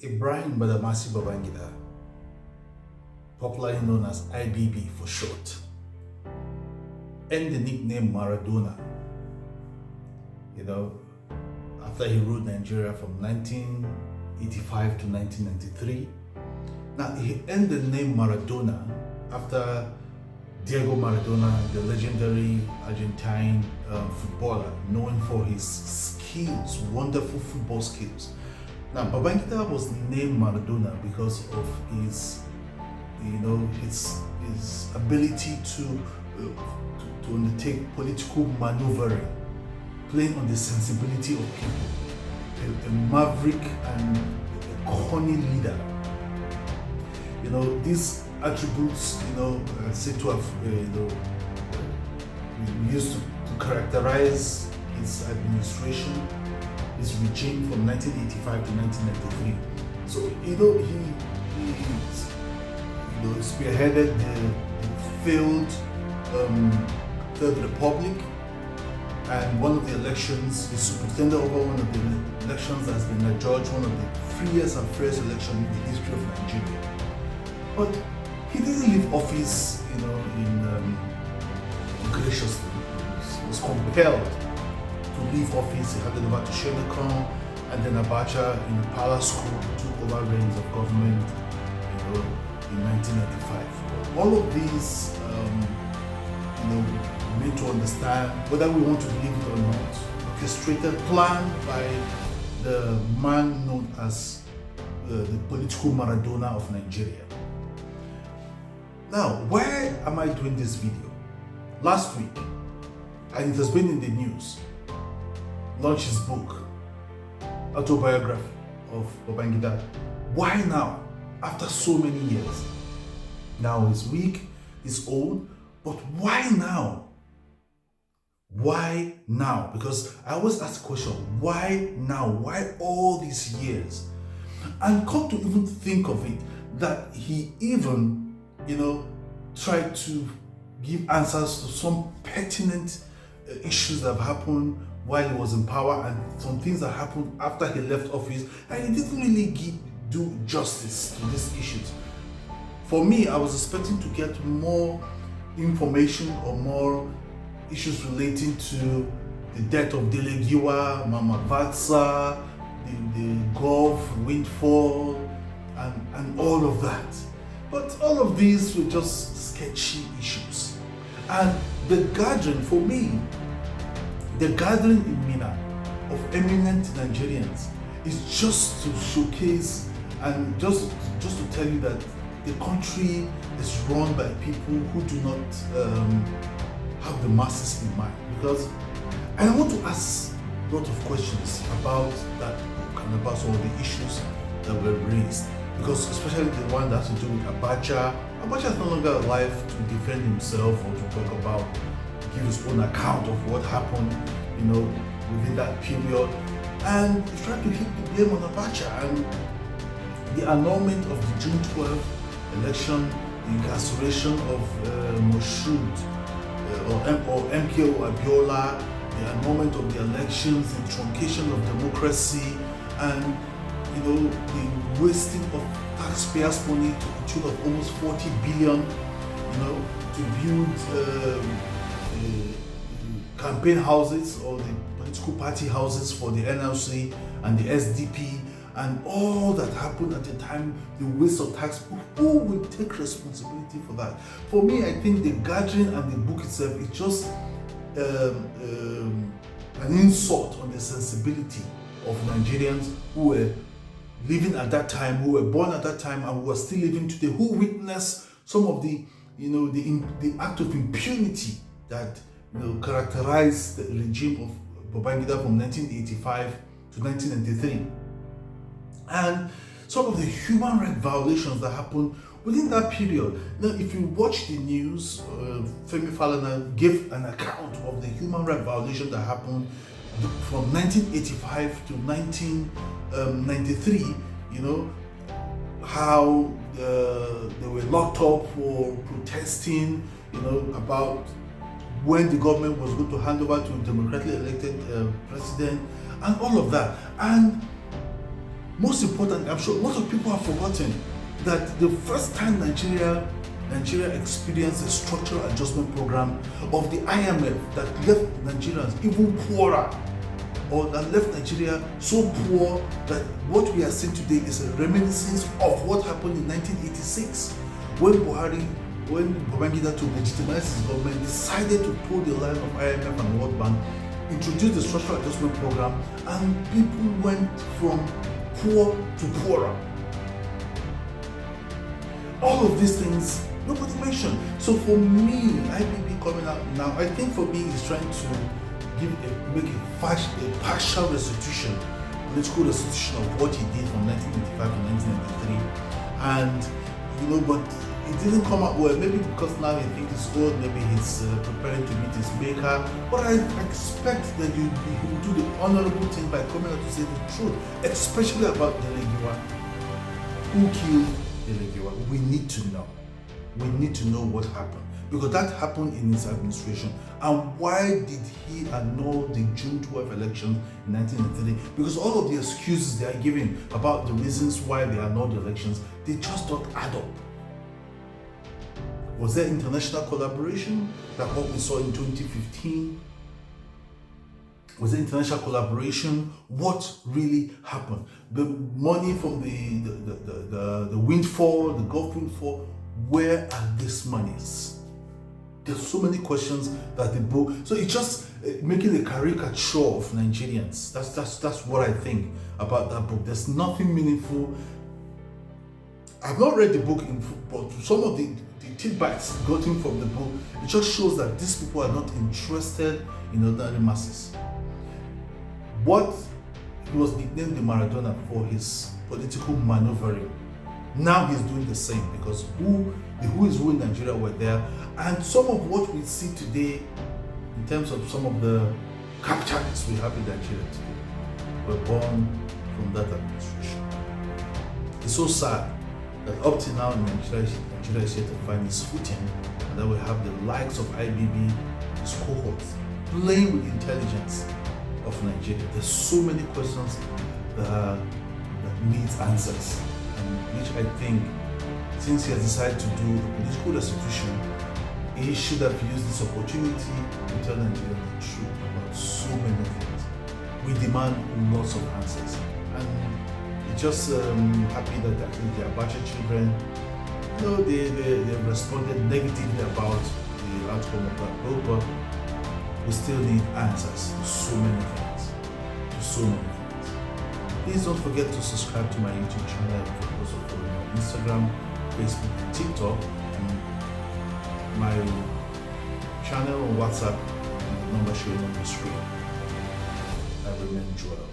Ibrahim Babangida, popularly known as IBB for short, earned the nickname Maradona, after he ruled Nigeria from 1985 to 1993. Now, he earned the name Maradona after Diego Maradona, the legendary Argentine footballer, known for his skills, wonderful football skills. Now, Babangida was named Maradona because of his ability to undertake political maneuvering, playing on the sensibility of people, a maverick and a cunning leader. These attributes, said to have, used to characterize his administration, his regime from 1985 to 1993. So, he spearheaded the failed Third Republic, and one of the elections, he superintended over one of the elections that has been adjudged one of the freest and fairest elections in the history of Nigeria. But he didn't leave office, graciously. He was compelled to leave office. He handed over to Sani, and then Abacha in the palace coup took over reins of government, in 1995. All of these, made to understand, whether we want to believe it or not, orchestrated, planned by the man known as the political Maradona of Nigeria. Now, why am I doing this video? Last week, and it has been in the news, launched his book, Autobiography of Babangida. Why now? After so many years. Now he's weak, he's old, but why now? Why now? Because I always ask the question, why now? Why all these years? And come to even think of it, that he even, tried to give answers to some pertinent issues that have happened while he was in power, and some things that happened after he left office, and he didn't really do justice to these issues. For me, I was expecting to get more information or more issues relating to the death of Dele Giwa, Mama Vatsa, the Gulf, windfall, and all of that. But all of these were just sketchy issues. And the gathering, for me, the gathering in Mina of eminent Nigerians is just to showcase and just to tell you that the country is run by people who do not have the masses in mind. And I want to ask a lot of questions about that book and about some of the issues that were raised. Because especially the one that has to do with Abacha. Abacha is no longer alive to defend himself or to talk about, give his own account of what happened, within that period. And he's trying to hit the blame on Abacha and the annulment of the June 12th election, the incarceration of Moshood or Mko Abiola, the annulment of the elections, the truncation of democracy, and the wasting of taxpayers' money to the tune of almost 40 billion, to build campaign houses or the political party houses for the NLC and the SDP, and all that happened at the time, the waste of tax. Who will take responsibility for that? For me, I think the gathering and the book itself is just an insult on the sensibility of Nigerians who were living at that time, who were born at that time, and who are still living today, who witnessed some of the act of impunity that characterized the regime of Babangida from 1985 to 1993, and some of the human rights violations that happened within that period. Now, if you watch the news, Femi Falana gave an account of the human rights violation that happened from 1985 to 1993, how they were locked up for protesting, about when the government was going to hand over to a democratically elected president, and all of that. And most important, I'm sure a lot of people have forgotten that the first time Nigeria experienced a structural adjustment program of the IMF that left Nigerians even poorer, or that left Nigeria so poor that what we are seeing today is a reminiscence of what happened in 1986 when Babangida, to legitimize his government, decided to pull the line of IMF and World Bank, introduced the structural adjustment program, and people went from poor to poorer. All of these things nobody mentioned. So for me, IBB coming out now, I think for me is trying to make a partial restitution, political restitution of what he did from 1995 to 1993, and but it didn't come out well. Maybe because now he thinks it's old, maybe he's preparing to meet his maker. But I expect that he will do the honorable thing by coming out to say the truth, especially about Dele Giwa. Who killed Dele Giwa? We need to know. We need to know what happened, because that happened in his administration. And why did he annul the June 12 election in 1993? Because all of the excuses they are giving about the reasons why they annulled the elections, they just don't add up. Was there international collaboration, like what we saw in 2015? Was there international collaboration? What really happened? The money from the windfall, the Gulf windfall, where are these monies? There's so many questions that the book. So it's just making a caricature of Nigerians. That's what I think about that book. There's nothing meaningful. I've not read the book but some of the tidbits gotten from the book, it just shows that these people are not interested in ordinary masses. What he was nicknamed the Maradona for his political maneuvering. Now he's doing the same, because who is who in Nigeria were there, and some of what we see today in terms of some of the capitalists we have in Nigeria today were born from that administration. It's so sad that up to now Nigeria is yet to find its footing, and that we have the likes of IBB, his cohorts, playing with the intelligence of Nigeria. There's so many questions that needs answers, and which I think, since he has decided to do a political restitution, he should have used this opportunity to tell Nigeria the truth about so many things. We demand lots of answers, and it's just happy that actually the Abacha children, they responded negatively about the outcome of that vote, but we still need answers to so many things. Please don't forget to subscribe to my YouTube channel for those of you on Instagram, Facebook, and TikTok, and my channel on WhatsApp, and the number showing on the screen. I remain Joel.